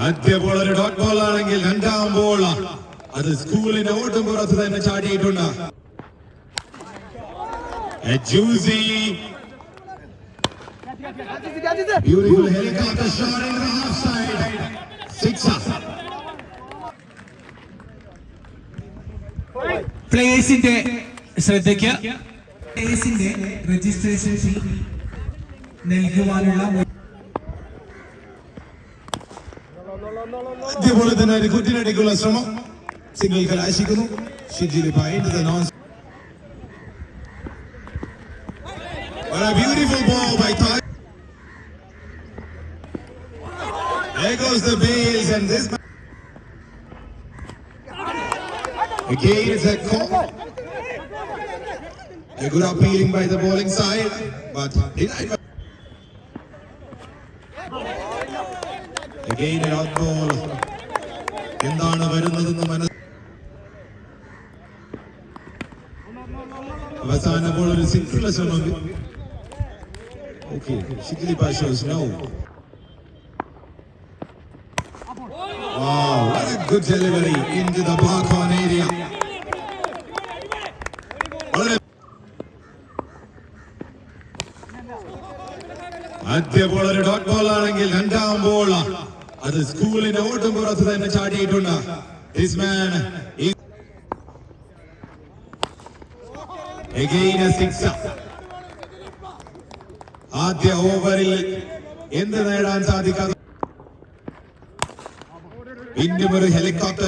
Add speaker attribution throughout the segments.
Speaker 1: ആദ്യ ബോൾ ഒരു dot ball ആണെങ്കിൽ രണ്ടാം ബോൾ അത് സ്കൂളിന്റെ ഓട്ടും പുറത്ത് തന്നെ ചാടിയിട്ടുണ്ട്. A juicy, beautiful helicopter shot in the half side. Sixer.
Speaker 2: പ്ലേയേഴ്സിന്റെ ശ്രദ്ധയ്ക്ക് പ്ലേയേഴ്സിന്റെ രജിസ്ട്രേഷൻ ഫീ നൽകുവാനുള്ള
Speaker 1: അതേപോലെ തന്നെ ഒരു കുറ്റിനടിക്കുള്ള ശ്രമം single കലാശിക്കുന്നു. ഷിജിലി into the non. What a beautiful ball by Taj. There goes the bails and this. Again it's a call. A good appealing by the bowling side, but denied. Again a out ball. എന്താണ് വരുന്നതെന്ന് അവസാന ball ഒരു single ശ്രമം. Okay, Shikili shows no. Wow, what a good delivery into the block on area. ആദ്യ ball ഒരു dot ball ആണെങ്കിൽ രണ്ടാം ball അത് സ്കൂളിന്റെ ഓട്ടും പുറത്ത് തന്നെ ചാടിയിട്ടുണ്ട്. This man is again a sixer. ആദ്യ ഓവറിൽ എന്ത് നേടാൻ സാധിക്കാതെ വീണ്ടും ഒരു ഹെലികോപ്റ്റർ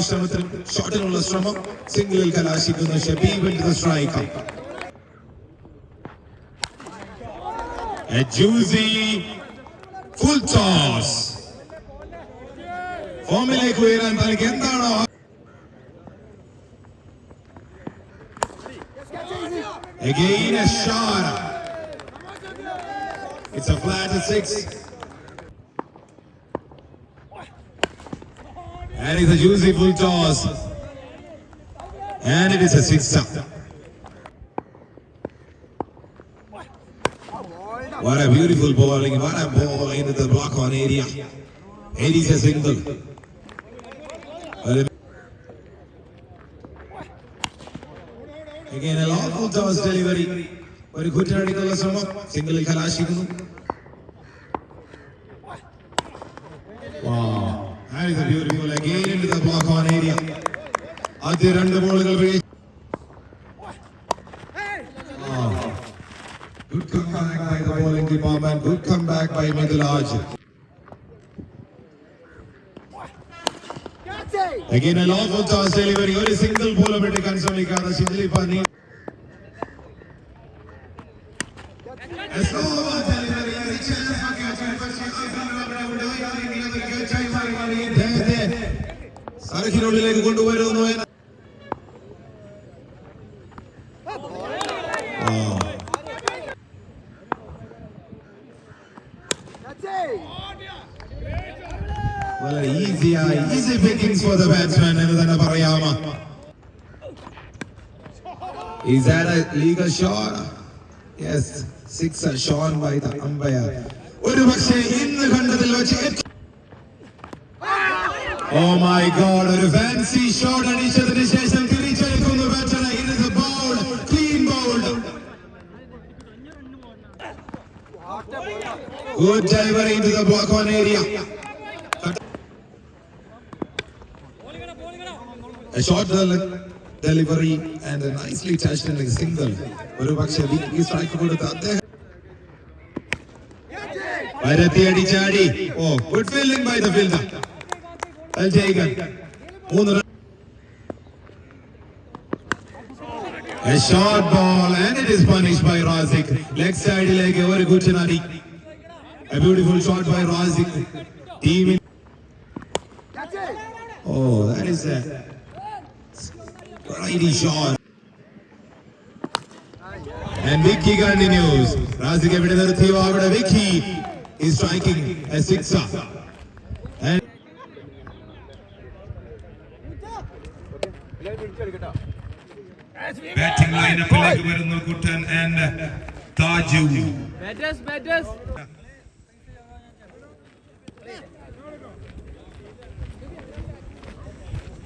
Speaker 1: ഷോട്ടിനുള്ള ശ്രമം സിംഗിളിൽ കലാശിക്കുന്നു. Shabeeb into the strike. A juicy full toss. ഫോമിലേക്ക് ഉയരാൻ തനിക്ക് എന്താണോ. Again a shot. It's a flat at 6. And it's a juicy full toss. And it is a sixer. What a beautiful bowling. What a ball into the block on area. It is a single. Again a long full toss delivery. ഒരു കുറ്റിനടിക്കുള്ള ശ്രമം സിംഗിളിൽ കലാശിക്കുന്നു. Wow, that is a beautiful again into the block on area. ആദ്യ രണ്ട് ബോളുകൾ good comeback by the bowling department. Good comeback by Midulaj. Again a long full toss delivery. ഒരു single ബോളും എടുക്കാൻ ശ്രമിക്കാതെ ഷിജിലി പാനി. സർക്കിനുള്ളിലേക്ക് കൊണ്ടുവരുന്നു. വളരെ easy pickings for the batsman എന്ന് തന്നെ പറയാമോ. Is that a legal shot? Yes, sixer shown by the umpire. ഒരു പക്ഷേ ഇന്ന് കണ്ടതിൽ വെച്ച് oh my god, ഒരു fancy shot അടിച്ചതിന് ശേഷം തിരിച്ചെടുക്കുന്നു batsman. It is a bowl, clean bowled. Good delivery into the block on area. A short delivery and a nicely touched in a single. ഒരു പക്ഷേ ഈ സ്ട്രൈക്ക് കൊടുത്ത അദ്ദേഹം വരത്തി അടിച്ചാടി. Oh, good fielding by the fielder. Well taken. A short ball and it is punished by Razik. Leg side leg over good chinari. A beautiful shot by Razik. Team in. Oh, that is a righty shot. And Vicky continues. Razik evide nirthiyo avade Vicky is striking a sixer. And batting lineup like Varunu Kutan and Taju.
Speaker 3: Batters.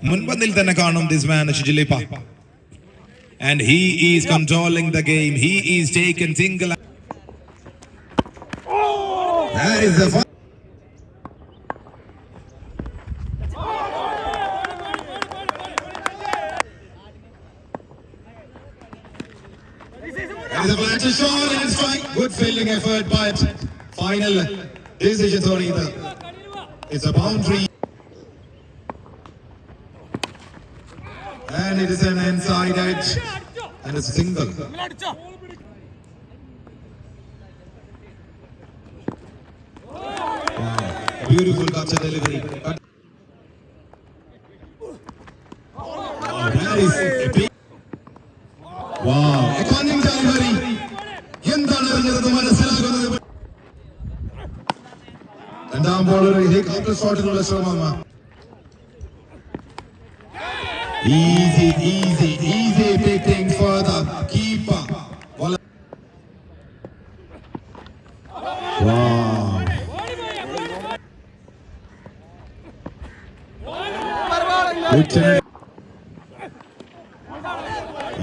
Speaker 1: മുൻപന്തിൽ തന്നെ കാണും this man Shijilipa, and he is controlling the game. He is taken single. That is the fun. That is a flat shot and strike. Good fielding effort, but final decision Tony. It's a boundary. And it is an inside edge and it's a single. Wow. Beautiful catch delivery. Wow, that is a big. Wow, a cunning delivery. എന്താണ് അറിഞ്ഞത് മനസ്സിലാകുന്നത്? രണ്ടാം bowler helicopter ഷോട്ടിനുള്ള ശ്രമമാണ്. Easy picking for the keeper. Wow. Good turn.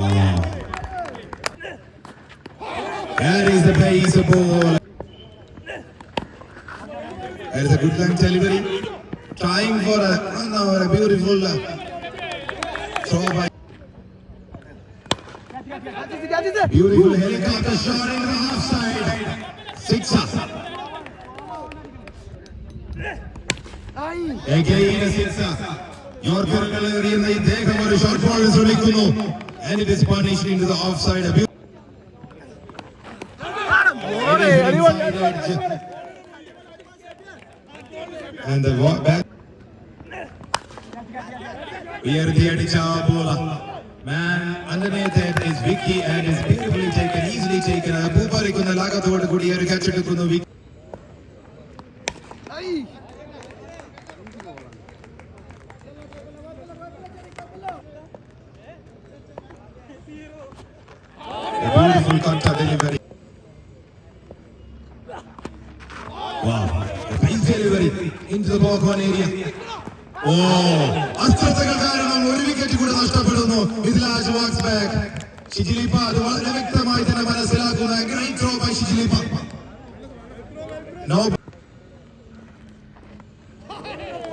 Speaker 1: Wow. That is the pace of ball. That is a good length delivery. Trying for a beautiful throw by. Beautiful helicopter shot in the half side. Sixer. Again a sixer. Yorker എറിയുന്ന ഇദ്ദേഹം ഒരു shot ball ശ്രമിക്കുന്നു. And it is punished into the offside. And the back. ഉയർത്തി അടിച്ച ball. Man underneath it is Vicky and is beautifully taken, easily taken. പൂപ്പറിക്കുന്ന ലാഘവത്തോട് കൂടി ഒരു catch എടുക്കുന്നു Vicky. A beautiful counter delivery. Wow, a nice delivery into the back one area. അസ്ത്രതകൾ കാരണം ഒരു wicket കൂടെ നഷ്ടപ്പെടുന്നു. Mithilaj walks back. ഷിജിലിപ്പ അത് വളരെ വ്യക്തമായി തന്നെ മനസ്സിലാക്കുന്ന great throw by ഷിജിലിപ്പ. No.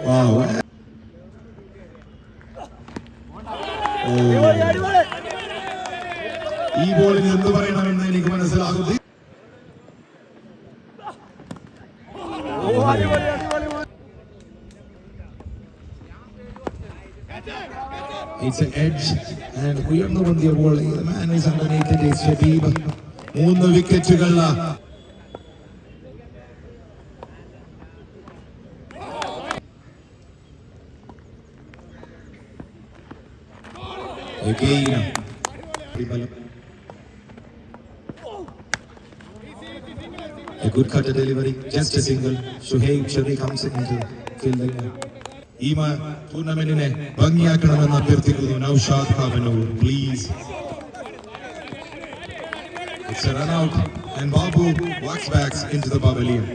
Speaker 1: Wow. ഈ ബോളിന് എന്ത് പറയണമെന്ന് എനിക്ക് മനസ്സിലാകുന്നു. It's an edge and ഉയർന്നു പൊന്തിയ ball. The man is underneath it is Shabib. 3 വിക്കറ്റുകൾ. Again. A good cutter delivery, just a single. Shoaib Sharif comes into fielding. ഈ ടൂർണമെന്റിനെ ഭംഗിയാക്കണമെന്ന് അഭ്യർത്ഥിക്കുന്നു Naushad Khanur, please. It's a run out and Babu walks back into the pavilion.